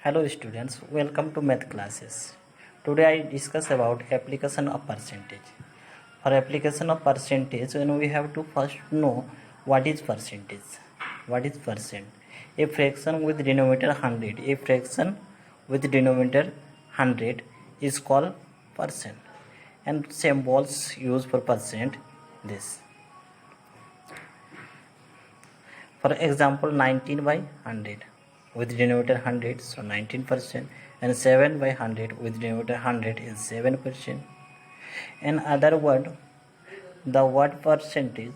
Hello students, welcome to math classes. Today I discuss about application of percentage. For application of percentage, we have to first know what is percentage. What is percent? A fraction with denominator 100. A fraction with denominator 100 is called percent. And symbols used for percent this. For example, 19 by 100 with denominator 100, so 19%, and 7 by 100 with denominator 100 is 7%. In other word, the word percentage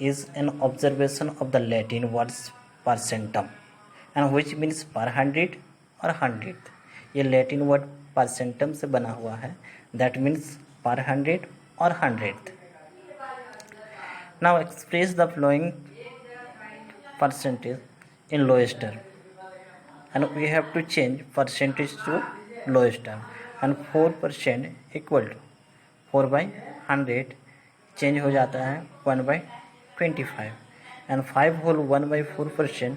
is an observation of the Latin words percentum, and which means per hundred or hundredth. ये Latin word परसेंटम से बना हुआ है, that means per hundred or hundredth. Now express the following percentage in lowest term, and we have to change percentage to lowest term, and 4% equal to 4 by 100 change हो जाता है 1 by 25, and 5 whole 1 by 4%,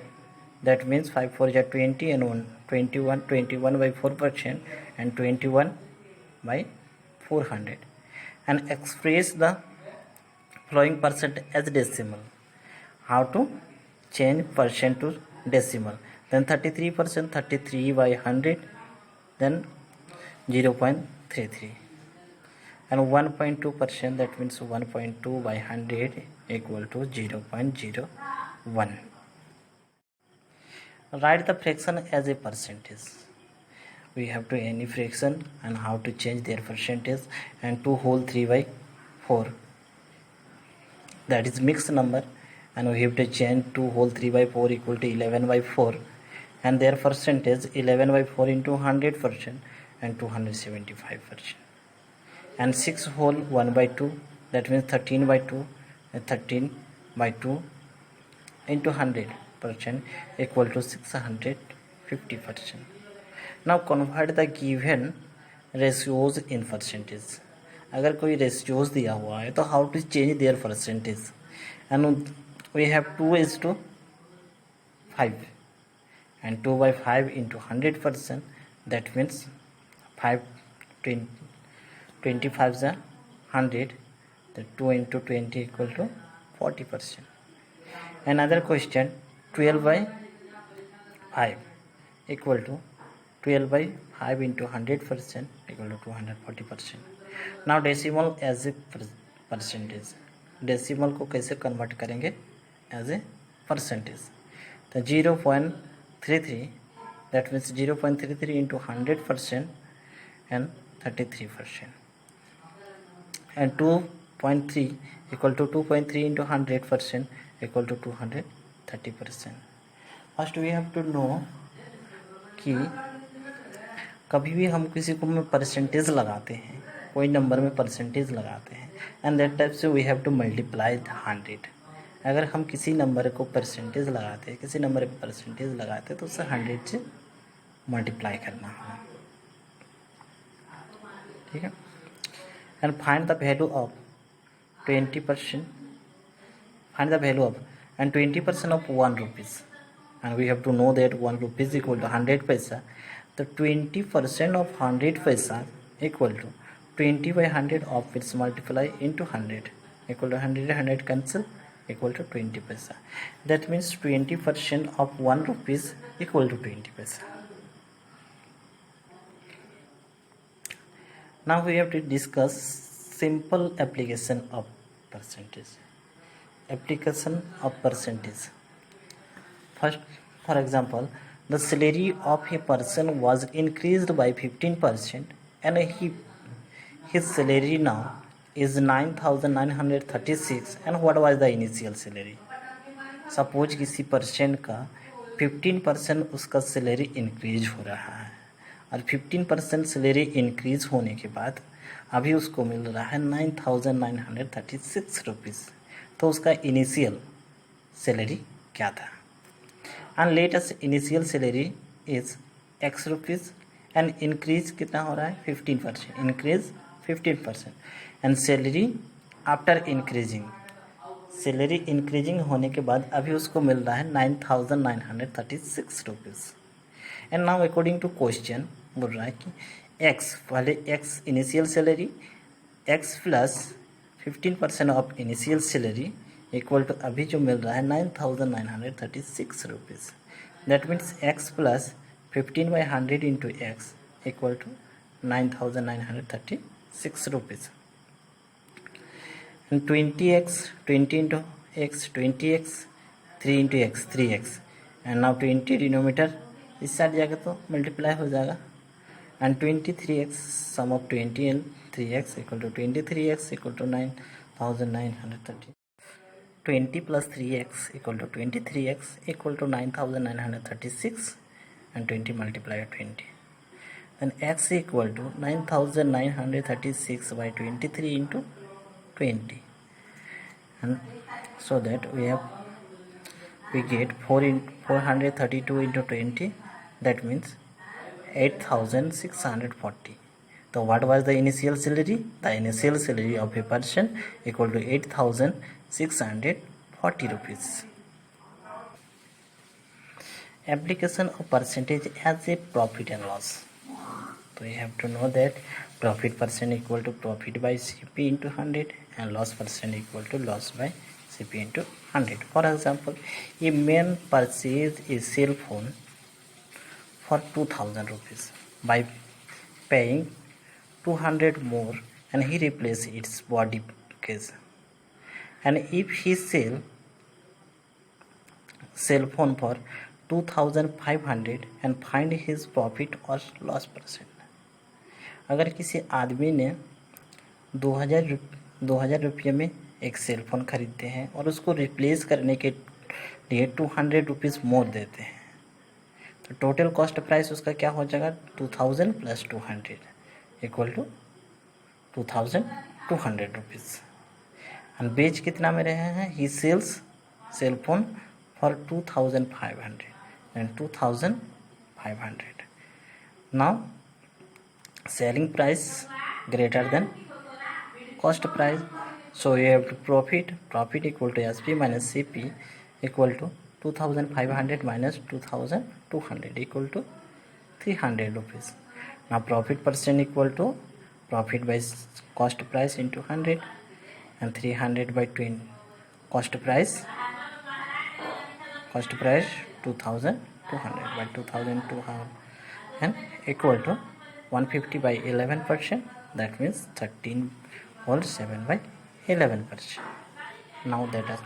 that means 5 4 is 20 and 1 21 by 4% and 21 by 400, and express the following percent as decimal. How to change percent to decimal? Then 33%, 33 by 100, then 0.33, and 1.2%, that means 1.2 by 100 equal to 0.01. Write the fraction as a percentage. We have to any fraction and how to change their percentage, and 2 whole 3 by 4, that is mixed number, and we have to change 2 whole 3 by 4 equal to 11 by 4, and their percentage 11 by 4 into 100% and 275%, and 6 whole 1 by 2, that means 13 by 2 and 13 by 2 into 100% equal to 650%. Now convert the given ratios in percentage. अगर कोई ratios दिया हुआ है तो how to change their percentage, and we have 2:5 and 2 by 5 into 100%, that means 5 25 is 100, the 2 into 20 equal to 40%. Another question, 12 by 5 equal to 12 by 5 into 100% equal to 240%. Now decimal as a percentage. Decimal को कैसे convert करेंगे as a percentage? तो 0.33, that means 0.33 into 100% and 33%, and 2.3 equal to 2.3 into 100% equal to 230%. First we have to know कि कभी भी हम किसी को में परसेंटेज लगाते हैं, कोई नंबर में परसेंटेज लगाते हैं, एंड दैट टाइप से वी हैव टू मल्टीप्लाई 100. अगर हम किसी नंबर को परसेंटेज लगाते हैं, किसी नंबर पे परसेंटेज लगाते हैं, तो उसे 100 से मल्टीप्लाई करना है, ठीक है. And find the value of 20%, find the value of and 20% of 1 rupees, and we have to know that 1 rupees equal to 100 paisa. तो 20% of 100 paisa equal to 20 by 100 of its multiply into 100 equal to 100 cancel equal to 20 paisa. That means 20% of 1 rupees equal to 20 paisa. Now we have to discuss simple application of percentage. Application of percentage. First, for example, the salary of a person was increased by 15% and his salary now is 9,936, and what was the initial salary? Suppose किसी percent का 15% उसका salary increase हो रहा है, और 15% salary increase होने के बाद अभी उसको मिल रहा है 9,936 रुपीज़. तो उसका इनिशियल सैलरी क्या था? And latest initial salary is x rupees, and increase कितना हो रहा है? 15%, increase 15%, and salary after increasing, salary increasing होने के बाद अभी उसको मिल रहा है 9,936 rupees. And now according to question बोल रहा है कि x, पहले x initial salary, x plus 15% of initial salary equal to अभी जो मिल रहा है 9,936 rupees. That means x plus 15/100 into x equal to 9,936 rupees. and 20x, 20 into x, 20x, 3 into x, 3x, and now 20 denominator इस side जाएगा तो multiply हो जाएगा, and 23x sum of 20 and 3x equal to 23x equal to 9,930, 20 plus 3x equal to 23x equal to 9,936 and 20 multiplied by 20. Then x equal to 9,936 by 23 into 20, and so that we get 432 into 20, that means 8,640. So what was the initial salary? The initial salary of a person equal to 8,640 rupees. Application of percentage as a profit and loss. So you have to know that profit percent equal to profit by CP into 100 and loss percent equal to loss by CP into 100. For example, a man purchased a cell phone for 2,000 rupees by paying 200 more, and he replaces its body case. And if he sell cell phone for 2,500 and find his profit or loss percent. अगर किसी आदमी ने 2,000 रुपये में एक cell phone ख़रीदते हैं और उसको रिप्लेस करने के लिए 200 रुपीज़ मोर देते हैं, तो टोटल कॉस्ट प्राइस उसका क्या हो जाएगा? 2,000 plus 200 equal to 2,200 rupees. And बेच कितना में रहे हैं? He sells cell phone for 2,500 and 2,500. Now selling price greater than cost price, so you have to profit equal to SP minus CP equal to 2,500 minus 2,200 equal to 300 rupees. Now profit percent equal to profit by cost price into 100 and 300 by 20 cost price 2,200 by 2,200 and equal to 150 by 11%, that means 13 whole 7 by 11%. Now that is,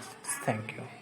thank you.